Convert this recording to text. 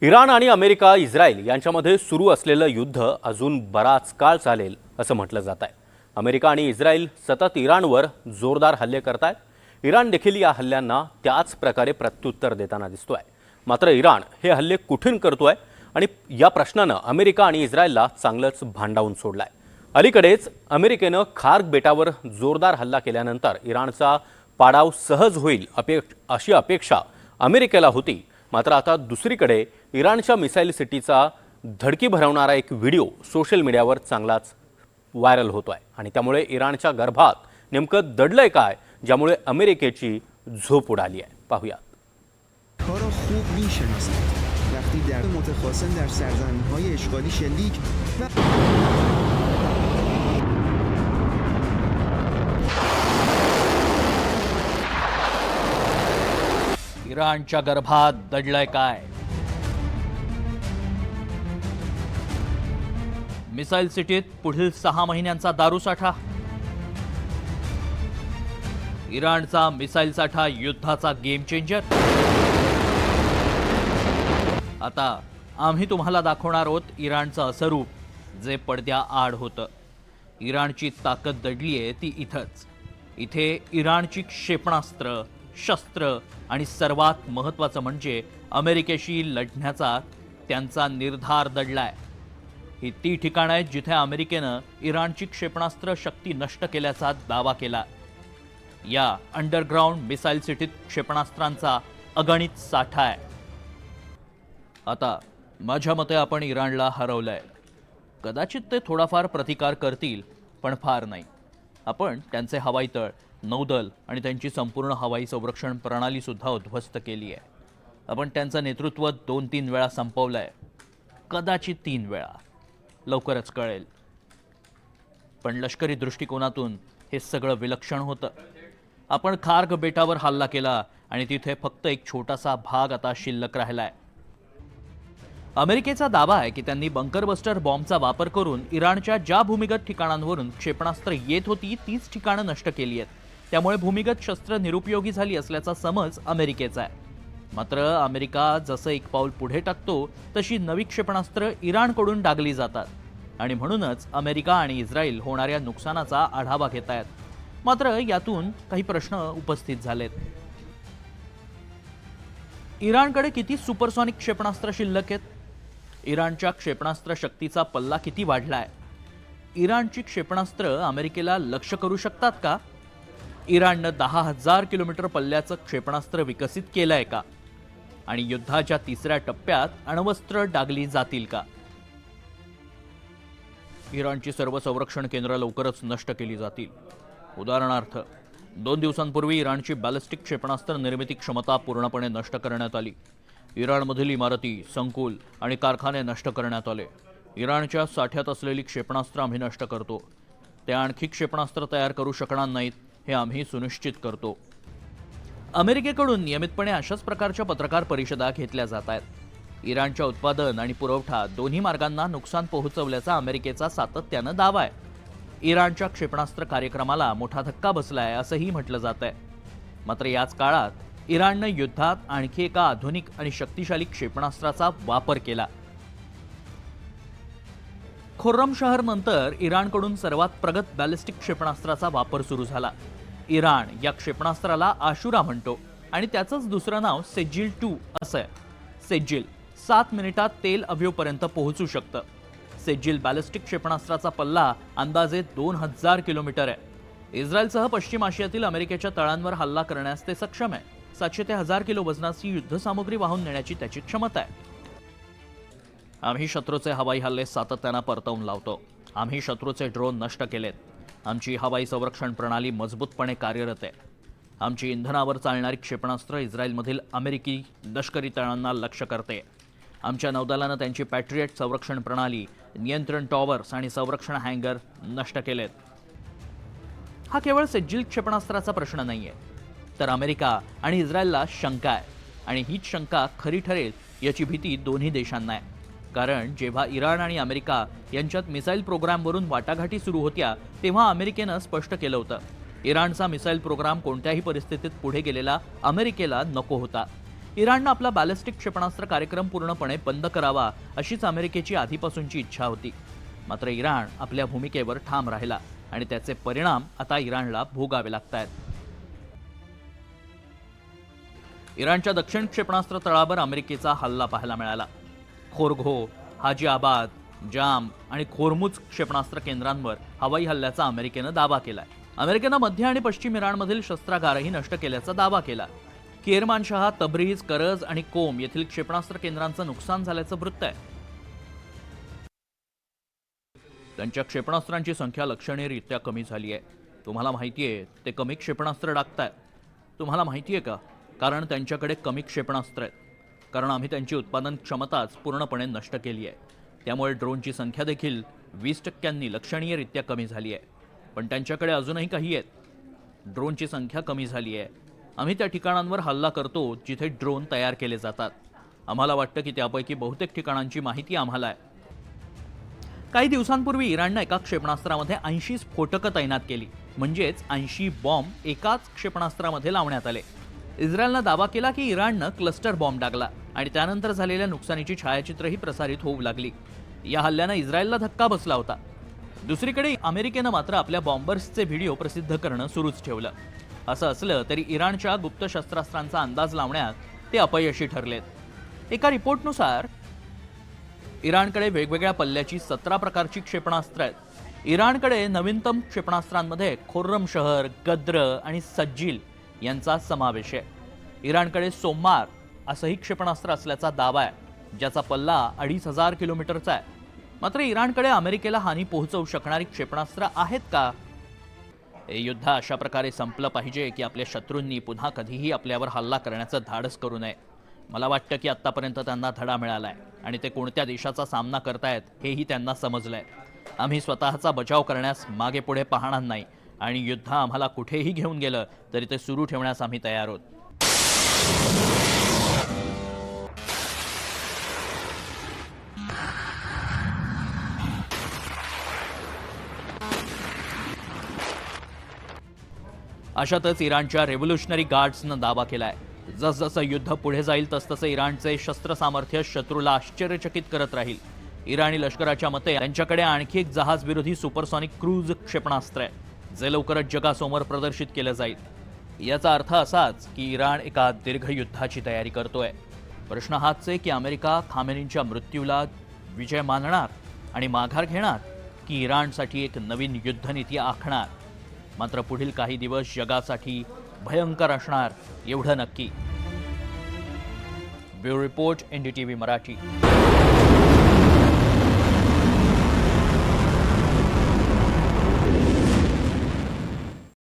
Iran आणि America, Israel यांच्यामध्ये सुरू असलेलं युद्ध अजून बराच काळ चालेल असं म्हटलं जात आहे। अमेरिका आणि इस्रायल सतत इराणवर जोरदार हल्ले करतायत। इराण देखील या हल्ल्यांना त्याच प्रकारे प्रत्युत्तर देताना दिसतोय। मात्र इराण हे हल्ले कुठून करतोय आणि या प्रश्नानं अमेरिका आणि इस्रायलला चांगलंच भांडावून सोडलाय। अलीकडेच अमेरिकेनं खार्क बेटावर जोरदार हल्ला केल्यानंतर इराणचा पाडाव सहज होईल अशी अपेक्षा अमेरिकेला होती। मात्र आता दुसरीकडे इराणच्या मिसाईल सिटीचा धडकी भरवणारा एक व्हिडिओ सोशल मीडियावर चांगलाच व्हायरल होतोय आणि त्यामुळे इराणच्या गर्भात नेमकं दडलंय काय, ज्यामुळे अमेरिकेची झोप उडाली आहे। पाहूया। کارا خوب میشناسند وقتی در متخاصم در سرزمین‌های اشغالی شلیک و इराणच्या गर्भात दडलंय काय? मिसाईल सिटीत पुढील 6 महिन्यांचा दारूसाठा। इराणचा मिसाईल साठा युद्धाचा गेम चेंजर। आता आम्ही तुम्हाला दाखवणार आहोत इराणचं असं रूप जे पडद्या आड होतं। इराणची ताकद दडलीये ती इथंच। इथे इराणची क्षेपणास्त्र, शस्त्र आणि सर्वात महत्त्वाचं म्हणजे अमेरिकेशी लढण्याचा त्यांचा निर्धार दडलाय। ही ती ठिकाणं आहेत जिथे अमेरिकेनं इराणची क्षेपणास्त्र शक्ती नष्ट केल्याचा दावा केला। या अंडरग्राऊंड मिसाईल सिटीत क्षेपणास्त्रांचा अगणित साठा आहे। आता माझ्या मते आपण इराणला हरवलंय। कदाचित ते थोडाफार प्रतिकार करतील, पण फार नाही। आपण त्यांचे हवाई तळ, नौदल आणि त्यांची संपूर्ण हवाई संरक्षण प्रणाली सुद्धा उद्ध्वस्त केली आहे। आपण त्यांचं नेतृत्व 2-3 वेळा संपवलंय, कदाचित 3 वेळा। लवकरच कळेल। पण लष्करी दृष्टिकोनातून हे सगळं विलक्षण होतं। आपण खार्क बेटावर हल्ला केला आणि तिथे फक्त एक छोटासा भाग आता शिल्लक राहिलाय। अमेरिकेचा दावा आहे की त्यांनी बंकर बस्टर बॉम्बचा वापर करून इराणच्या ज्या भूमिगत ठिकाणांवरून क्षेपणास्त्र येत होती तीच ठिकाणं नष्ट केली आहेत। त्यामुळे भूमिगत शस्त्र निरुपयोगी झाली असल्याचा समज अमेरिकेचा आहे। मात्र अमेरिका जसं एक पाऊल पुढे टाकतो तशी नवी क्षेपणास्त्र इराणकडून डागली जातात आणि म्हणूनच अमेरिका आणि इस्रायल होणाऱ्या नुकसानाचा आढावा घेत आहेत। मात्र यातून काही प्रश्न उपस्थित झालेत। इराणकडे किती सुपरसॉनिक क्षेपणास्त्र शिल्लक आहेत? इराणच्या क्षेपणास्त्र शक्तीचा पल्ला किती वाढलाय? इराणची क्षेपणास्त्र अमेरिकेला लक्ष्य करू शकतात का? इराणनं 10,000 किलोमीटर पल्ल्याचं क्षेपणास्त्र विकसित केलंय का? आणि युद्धाच्या तिसऱ्या टप्प्यात अण्वस्त्र डागली जातील का? इराणची सर्व संरक्षण केंद्र लवकरच नष्ट केली जातील। उदाहरणार्थ 2 दिवसांपूर्वी इराणची बॅलिस्टिक क्षेपणास्त्र निर्मिती क्षमता पूर्णपणे नष्ट करण्यात आली। इराणमधील इमारती, संकुल आणि कारखाने नष्ट करण्यात आले। इराणच्या साठ्यात असलेली क्षेपणास्त्र आम्ही नष्ट करतो। ते आणखी क्षेपणास्त्र तयार करू शकणार नाहीत हे आम्ही सुनिश्चित करतो। अमेरिकेकडून नियमितपणे अशाच प्रकारच्या पत्रकार परिषदा घेतल्या जात आहेत। इराणच्या उत्पादन आणि पुरवठा दोन्ही मार्गांना नुकसान पोहोचवल्याचा अमेरिकेचा सातत्यानं दावा आहे। इराणच्या क्षेपणास्त्र कार्यक्रमाला मोठा धक्का बसलाय असंही म्हटलं जात आहे। मात्र याच काळात इराणनं युद्धात आणखी एका आधुनिक आणि शक्तिशाली क्षेपणास्त्राचा वापर केला। खुर्रमशहर नंतर इराणकडून सर्वात प्रगत बॅलिस्टिक क्षेपणास्त्राचा वापर सुरू झाला। इराण या क्षेपणास्त्राला आशुरा म्हणतो आणि त्याचंच दुसरं नाव सेजिल 2 असं आहे। सेजिल 7 मिनिटात तेल अव्योपर्यंत पोहोचू शकतं। सेजिल बॅलिस्टिक क्षेपणास्त्राचा पल्ला अंदाजे 2000 किलोमीटर आहे। इस्रायलसह पश्चिम आशियातील अमेरिकेच्या तळांवर हल्ला करण्यास ते सक्षम आहे। 700 ते 1000 किलो वजनाची युद्धसामुग्री वाहून नेण्याची त्याची क्षमता आहे। आम्ही शत्रूचे हवाई हल्ले सातत्यानं परतवून लावतो। आम्ही शत्रूचे ड्रोन नष्ट केलेत। आमची हवाई संरक्षण प्रणाली मजबूतपणे कार्यरत आहे। आमची इंधनावर चालणारी क्षेपणास्त्र इस्रायलमधील अमेरिकी लष्करी तळांना लक्ष्य करते। आमच्या नौदलानं त्यांची पॅट्रियट संरक्षण प्रणाली, नियंत्रण टॉवर्स आणि संरक्षण हँगर नष्ट केलेत। हा केवळ सेजिल क्षेपणास्त्राचा प्रश्न नाहीये, तर अमेरिका आणि इस्रायलला शंका आहे आणि हीच शंका खरी ठरेल याची भीती दोन्ही देशांना आहे। कारण जेव्हा इराण आणि अमेरिका यांच्यात मिसाईल प्रोग्रामवरून वाटाघाटी सुरू होत्या तेव्हा अमेरिकेनं स्पष्ट केलं होतं इराणचा मिसाईल प्रोग्राम कोणत्याही परिस्थितीत पुढे गेलेला अमेरिकेला नको होता। इराणनं आपला बॅलिस्टिक क्षेपणास्त्र कार्यक्रम पूर्णपणे बंद करावा अशीच अमेरिकेची आधीपासूनची इच्छा होती. मात्र इराण आपल्या भूमिकेवर ठाम राहिला आणि त्याचे परिणाम आता इराणला भोगावे लागतायत. इराणच्या दक्षिण क्षेपणास्त्र तळावर अमेरिकेचा हल्ला पाहायला मिळाला. खोरघो, हाजी आबाद, जाम आणि खोरमुज क्षेपणास्त्र केंद्रांवर हवाई हल्ल्याचा अमेरिकेनं दावा केलाय. अमेरिकेनं मध्य आणि पश्चिम इराणमधील शस्त्रागारही नष्ट केल्याचा दावा केला. किरमानशाह, तब्रीज, करज आणि कोम येथील क्षेपणास्त्र केंद्रांचं नुकसान झाल्याचं वृत्त आहे. त्यांच्या क्षेपणास्त्रांची संख्या लक्षणीयरित्या कमी झाली आहे. तुम्हाला माहितीये ते कमी क्षेपणास्त्र टाकतायत. तुम्हाला माहितीये का? कारण त्यांच्याकडे कमी क्षेपणास्त्र आहेत. कारण आम्ही त्यांची उत्पादन क्षमताच पूर्णपणे नष्ट केली आहे. त्यामुळे ड्रोनची संख्या देखील 20% लक्षणीयरित्या कमी झाली आहे. पण त्यांच्याकडे अजूनही काही आहेत. ड्रोनची संख्या कमी झाली आहे. आम्ही त्या ठिकाणांवर हल्ला करतो जिथे ड्रोन तयार केले जातात. आम्हाला वाटतं की त्यापैकी बहुतेक ठिकाणांची माहिती आम्हाला आहे. काही दिवसांपूर्वी इराणनं एका क्षेपणास्त्रामध्ये 80 स्फोटकं तैनात केली. म्हणजेच 80 बॉम्ब एकाच क्षेपणास्त्रामध्ये लावण्यात आले. इस्रायलनं दावा केला की इराणनं क्लस्टर बॉम्ब टाकला आणि त्यानंतर झालेल्या नुकसानीची छायाचित्रही प्रसारित होऊ लागली. या हल्ल्यानं इस्रायलला धक्का बसला होता. दुसरीकडे अमेरिकेनं मात्र आपल्या बॉम्बर्सचे व्हिडिओ प्रसिद्ध करणं सुरूच ठेवलं. असं असलं तरी इराणच्या गुप्त शस्त्रास्त्रांचा अंदाज लावण्यात ते अपयशी ठरलेत. एका रिपोर्टनुसार इराणकडे वेगवेगळ्या पल्ल्याची 17 प्रकारची क्षेपणास्त्र आहेत. इराणकडे नवीनतम क्षेपणास्त्रांमध्ये खुर्रमशहर, गद्र आणि सज्जिल यांचा समावेश आहे. इराणकडे सोमवार असंही क्षेपणास्त्र असल्याचा दावा आहे, ज्याचा पल्ला 2500 किलोमीटरचा आहे. मात्र इराणकडे अमेरिकेला हानी पोहोचवू शकणारी क्षेपणास्त्र आहेत का? हे युद्ध अशा प्रकारे संपलं पाहिजे की आपल्या शत्रूंनी पुन्हा कधीही आपल्यावर हल्ला करण्याचं धाडस करू नये. मला वाटतं की आत्तापर्यंत त्यांना धडा मिळालाय आणि ते कोणत्या देशाचा सामना करतायत हेही त्यांना समजलंय. आम्ही स्वतःचा बचाव करण्यास मागे पुढे पाहणार नाही आणि युद्ध आम्हाला कुठेही घेऊन गेलं तरी ते सुरू ठेवण्यास आम्ही तयार आहोत. अशातच इराणच्या रेव्होल्युशनरी गार्ड्सनं दावा केलाय. जसजसं युद्ध पुढे जाईल तसतसं इराणचे शस्त्र सामर्थ्य शत्रूला आश्चर्यचकित करत राहील. इराणी लष्कराच्या मते त्यांच्याकडे आणखी एक जहाजविरोधी सुपरसॉनिक क्रूज क्षेपणास्त्र आहे, जे लवकरच जगासमोर प्रदर्शित केलं जाईल. याचा अर्थ असाच की इराण एका दीर्घ युद्धाची तयारी करतोय. प्रश्न हाच आहे की अमेरिका खामेनींच्या मृत्यूला विजय मानणार आणि माघार घेणार की इराणसाठी एक नवीन युद्धनीती आखणार. मात्र पुढील काही दिवस जगासाठी भयंकर असणार एवढं नक्की. Bureau report, NDTV Marathi.